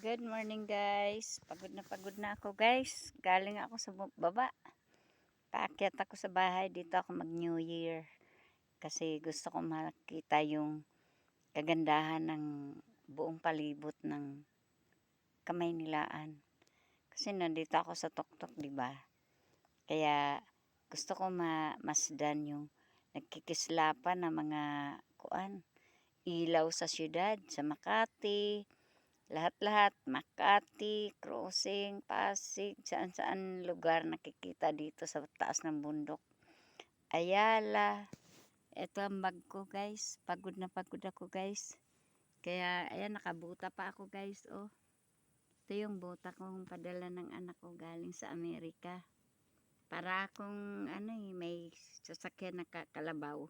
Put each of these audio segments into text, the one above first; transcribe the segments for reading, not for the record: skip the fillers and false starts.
Good morning guys. Pagod na ako guys. Galing ako sa baba. Paakyat ako sa bahay. Dito ako mag New Year. Kasi gusto ko makita yung kagandahan ng buong palibot ng Kamaynilaan. Kasi nandito ako sa tuktok, di ba? Kaya gusto ko masdan yung nagkikislapan ng mga ilaw sa syudad, sa Makati. Lahat-lahat, Makati, Crossing, Pasig, saan-saan lugar nakikita dito sa taas ng bundok. Ayala, ito ang bag ko guys, pagod na pagod ako guys. Kaya ayan, nakabuta pa ako guys, oh. Ito yung buta kong padala ng anak ko galing sa Amerika. Para akong may sasakyan na kalabaw,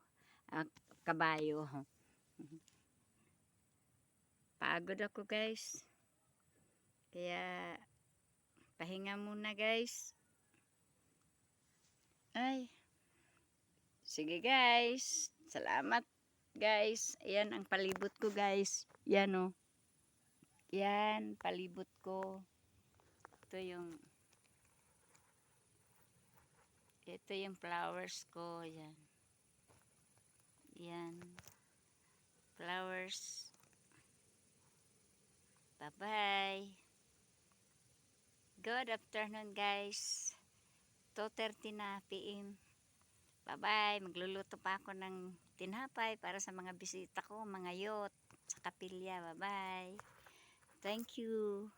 kabayo. Pagod ako guys. Kaya pahinga muna guys. Ay. Sige guys. Salamat guys. Ayan ang palibot ko guys. Yan oh. Yan palibot ko. Ito yung flowers ko. Yan. Yan. Flowers. Bye-bye. Good afternoon guys. 2:30 na PM. Bye-bye. Magluluto pa ako ng tinapay para sa mga bisita ko, mga yot, sa kapilya. Bye-bye. Thank you.